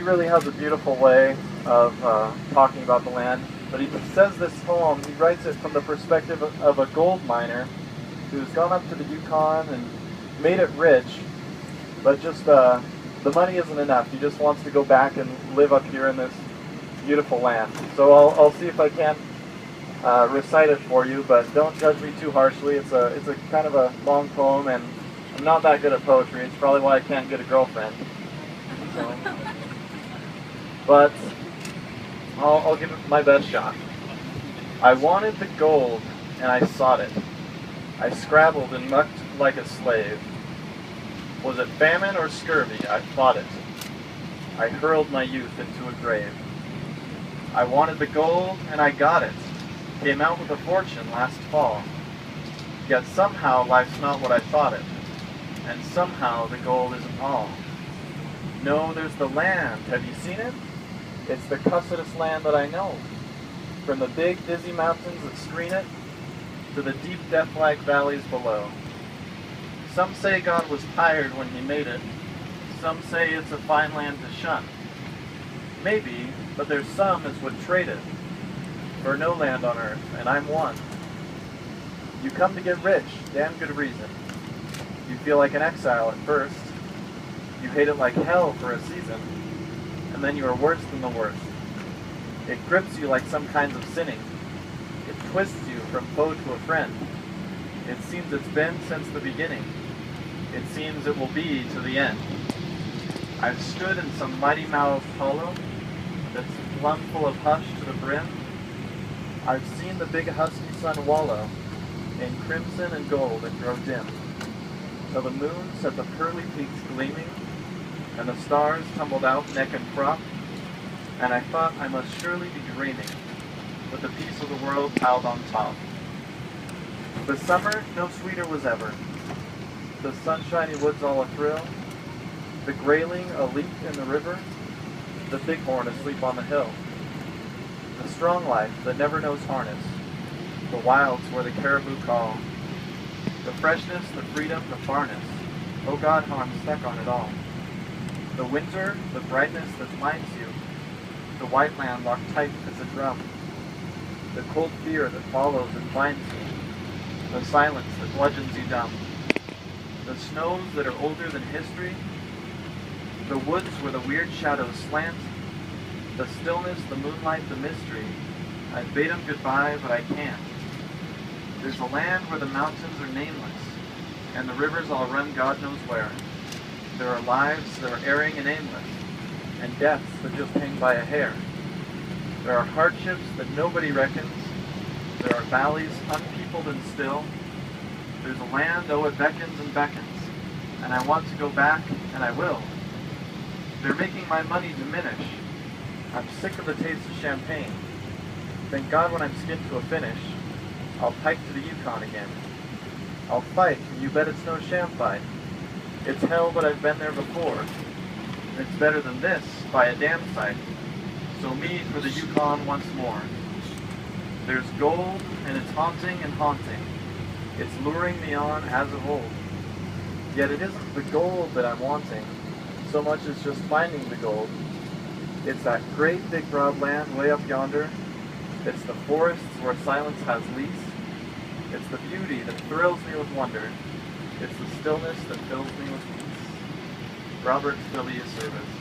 he really has a beautiful way of talking about the land. But he says this poem, he writes it from the perspective of a gold miner who's gone up to the Yukon and made it rich, but just the money isn't enough. He just wants to go back and live up here in this beautiful land. So I'll see if I can recite it for you, but don't judge me too harshly. It's a kind of a long poem, and I'm not that good at poetry. It's probably why I can't get a girlfriend. So, but I'll give it my best shot. I wanted the gold, and I sought it. I scrabbled and mucked like a slave. Was it famine or scurvy? I fought it. I hurled my youth into a grave. I wanted the gold, and I got it. Came out with a fortune last fall. Yet somehow life's not what I thought it, and somehow the gold isn't all. No, there's the land. Have you seen it? It's the cussedest land that I know. From the big, dizzy mountains that screen it, to the deep, death-like valleys below. Some say God was tired when he made it. Some say it's a fine land to shun. Maybe, but there's some as would trade it for no land on earth, and I'm one. You come to get rich, damn good reason. You feel like an exile at first. You hate it like hell for a season, and then you are worse than the worst. It grips you like some kinds of sinning. It twists you from foe to a friend. It seems it's been since the beginning. It seems it will be to the end. I've stood in some mighty-mouthed hollow that's plumb full of hush to the brim. I've seen the big husky sun wallow in crimson and gold and grow dim, till the moon set the pearly peaks gleaming, and the stars tumbled out neck and crop, and I thought I must surely be dreaming, with the peace of the world piled on top. The summer no sweeter was ever, the sunshiny woods all athrill, the grayling a leap in the river, the bighorn asleep on the hill, the strong life that never knows harness, the wilds where the caribou call, the freshness, the freedom, the farness, oh God, how I'm stuck on it all. The winter, the brightness that blinds you, the white land locked tight as a drum, the cold fear that follows and binds you, the silence that bludgeons you dumb, the snows that are older than history, the woods where the weird shadows slant, the stillness, the moonlight, the mystery. I bade them goodbye, but I can't. There's a land where the mountains are nameless, and the rivers all run God knows where. There are lives that are erring and aimless, and deaths that just hang by a hair. There are hardships that nobody reckons. There are valleys unpeopled and still. There's a land, oh, it beckons and beckons, and I want to go back, and I will. They're making my money diminish. I'm sick of the taste of champagne. Thank God when I'm skinned to a finish, I'll pike to the Yukon again. I'll fight, and you bet it's no sham fight. It's hell, but I've been there before. It's better than this, by a damn sight. So me for the Yukon once more. There's gold, and it's haunting and haunting. It's luring me on as of old. Yet it isn't the gold that I'm wanting, so much as just finding the gold. It's that great big broad land way up yonder. It's the forests where silence has lease. It's the beauty that thrills me with wonder. It's the stillness that fills me with peace. Robert Phileas Service.